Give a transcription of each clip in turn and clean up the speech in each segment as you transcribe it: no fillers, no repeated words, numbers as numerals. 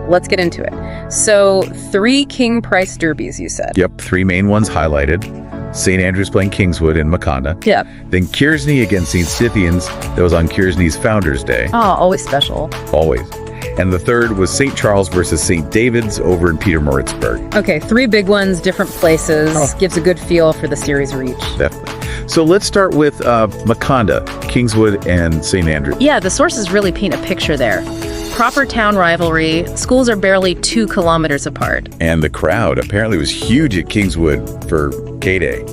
let's get into it. So 3 King Price derbies, you said. Yep, 3 main ones highlighted. St. Andrews playing Kingswood in Maconda. Yep. Then Kearsney against St. Stithians. That was on Kearsney's Founders Day. Oh, always special. Always. And the third was St. Charles versus St. David's over in Peter Maritzburg. Okay, 3 big ones, different places. Gives a good feel for the series reach. Definitely. So let's start with Maconda, Kingswood, and St. Andrews. Yeah, the sources really paint a picture there. Proper town rivalry. Schools are barely 2 kilometers apart. And the crowd apparently was huge at Kingswood for K-Day.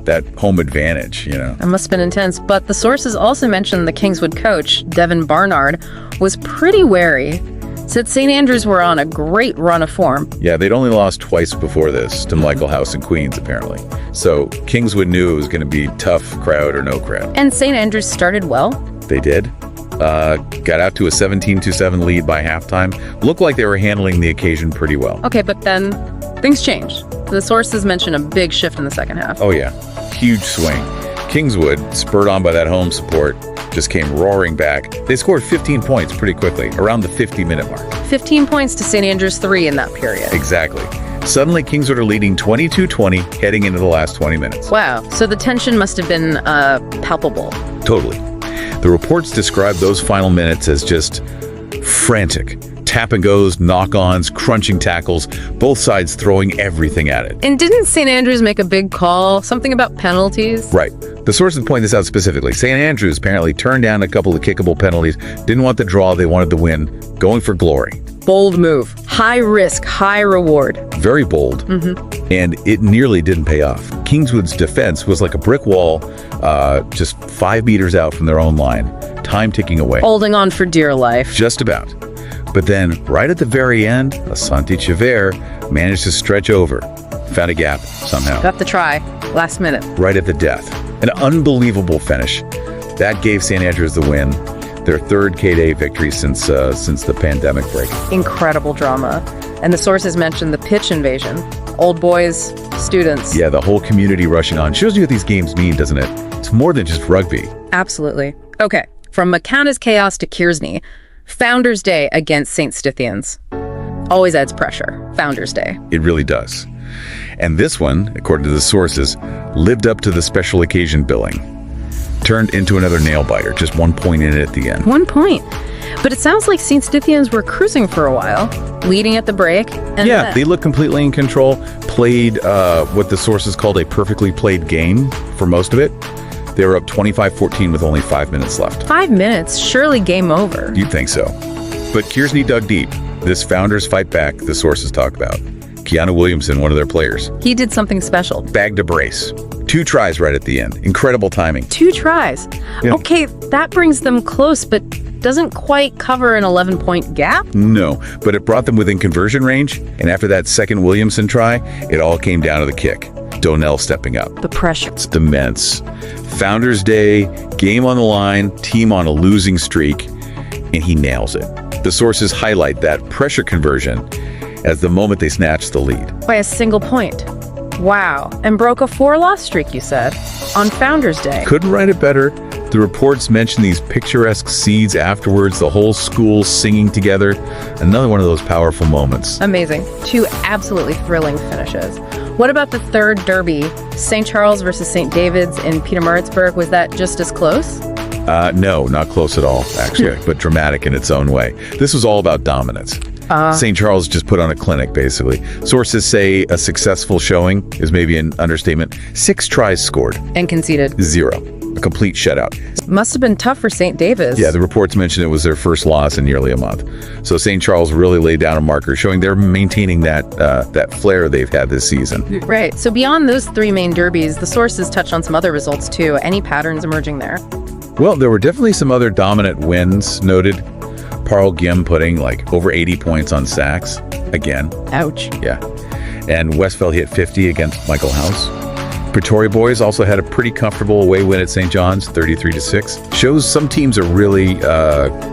That home advantage, you know. It must have been intense. But the sources also mentioned the Kingswood coach, Devin Barnard, was pretty wary. Said St. Andrews were on a great run of form. Yeah, they'd only lost twice before this to Michael House in Queens, apparently. So Kingswood knew it was going to be tough crowd or no crowd. And St. Andrews started well. They did. Got out to a 17-7 lead by halftime. Looked like they were handling the occasion pretty well. Okay, but then things changed. The sources mention a big shift in the second half. Oh, yeah. Huge swing. Kingswood, spurred on by that home support, just came roaring back. They scored 15 points pretty quickly, around the 50-minute mark. 15 points to St. Andrews 3 in that period. Exactly. Suddenly, Kingswood are leading 22-20, heading into the last 20 minutes. Wow. So the tension must have been palpable. Totally. The reports describe those final minutes as just frantic. Tap and goes, knock-ons, crunching tackles, both sides throwing everything at it. And didn't St. Andrews make a big call? Something about penalties? Right. The sources point this out specifically. St. Andrews apparently turned down a couple of kickable penalties, didn't want the draw, they wanted the win, going for glory. Bold move. High risk, high reward. Very bold. And it nearly didn't pay off. Kingswood's defense was like a brick wall, just 5 meters out from their own line. Time ticking away. Holding on for dear life. Just about. But then, right at the very end, Asante Chiver managed to stretch over. Found a gap, somehow. Got the try. Last minute. Right at the death. An unbelievable finish. That gave St. Andrews the win. Their 3rd K-Day victory since the pandemic break. Incredible drama. And the sources mentioned the pitch invasion. Old boys, students. Yeah, the whole community rushing on. Shows you what these games mean, doesn't it? It's more than just rugby. Absolutely. Okay, from Maconda's chaos to Kearsney. Founders Day against St. Stithians. Always adds pressure. Founders Day. It really does. And this one, according to the sources, lived up to the special occasion billing. Turned into another nail-biter, just 1 point in it at the end. 1 point. But it sounds like St. Stithians were cruising for a while, leading at the break. And yeah, they looked completely in control. Played what the sources called a perfectly played game for most of it. They were up 25-14 with only 5 minutes left. 5 minutes? Surely game over. You'd think so. But Kearsney dug deep. This Founders fight back, the sources talk about. Keanu Williamson, one of their players. He did something special. Bagged a brace. 2 tries right at the end. Incredible timing. 2 tries. Yeah. Okay, that brings them close, but doesn't quite cover an 11-point gap? No, but it brought them within conversion range, and after that second Williamson try, it all came down to the kick. Donnell stepping up. The pressure. It's immense. Founders Day, game on the line, team on a losing streak, and he nails it. The sources highlight that pressure conversion as the moment they snatched the lead. By a single point. Wow. And broke a 4-loss streak, you said, on Founders Day. Couldn't write it better. The reports mention these picturesque scenes afterwards, the whole school singing together. Another one of those powerful moments. Amazing. 2 absolutely thrilling finishes. What about the 3rd derby, St. Charles versus St. David's in Peter Maritzburg? Was that just as close? No, not close at all, actually, but dramatic in its own way. This was all about dominance. St. Charles just put on a clinic, basically. Sources say a successful showing is maybe an understatement. 6 tries scored. And conceded. 0. A complete shutout. Must have been tough for St. David's. Yeah, the reports mention it was their first loss in nearly a month. So St. Charles really laid down a marker, showing they're maintaining that flair they've had this season. Right. So beyond those 3 main derbies, the sources touch on some other results too. Any patterns emerging there? Well, there were definitely some other dominant wins noted. Parl Gim putting like over 80 points on sacks again. Ouch. Yeah. And Westfeld hit 50 against Michael House. Pretoria boys also had a pretty comfortable away win at St. John's, 33-6. Shows some teams are really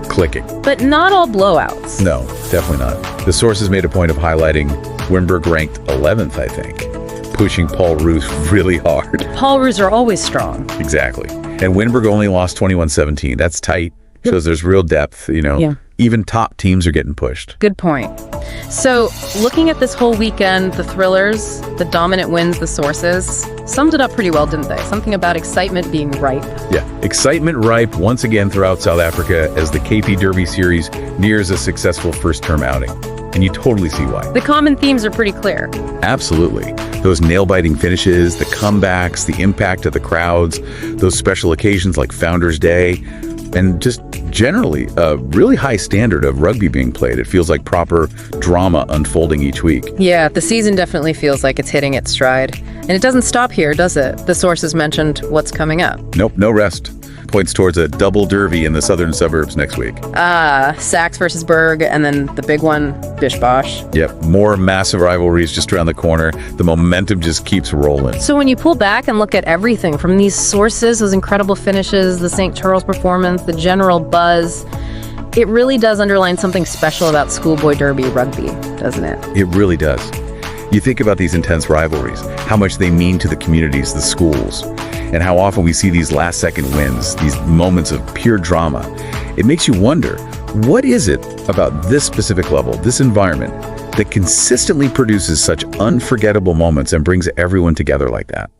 clicking. But not all blowouts. No, definitely not. The sources made a point of highlighting Wimberg ranked 11th, I think, pushing Paul Roos really hard. Paul Roos are always strong. Exactly. And Wimberg only lost 21-17. That's tight. Shows there's real depth, you know. Yeah. Even top teams are getting pushed. Good point. So, looking at this whole weekend, the thrillers, the dominant wins, the sources, summed it up pretty well, didn't they? Something about excitement being ripe. Yeah, excitement ripe once again throughout South Africa as the KP Derby Series nears a successful first-term outing. And you totally see why. The common themes are pretty clear. Absolutely. Those nail-biting finishes, the comebacks, the impact of the crowds, those special occasions like Founders Day, and just generally a really high standard of rugby being played. It feels like proper drama unfolding each week. Yeah, the season definitely feels like it's hitting its stride. And it doesn't stop here, does it? The sources mentioned what's coming up. Nope, no rest. Points towards a double derby in the southern suburbs next week. Sachs versus Berg, and then the big one, Bish Bosh. Yep, more massive rivalries just around the corner. The momentum just keeps rolling. So when you pull back and look at everything from these sources, those incredible finishes, the St. Charles performance, the general buzz, it really does underline something special about Schoolboy Derby rugby, doesn't it? It really does. You think about these intense rivalries, how much they mean to the communities, the schools, and how often we see these last-second wins, these moments of pure drama. It makes you wonder, what is it about this specific level, this environment, that consistently produces such unforgettable moments and brings everyone together like that?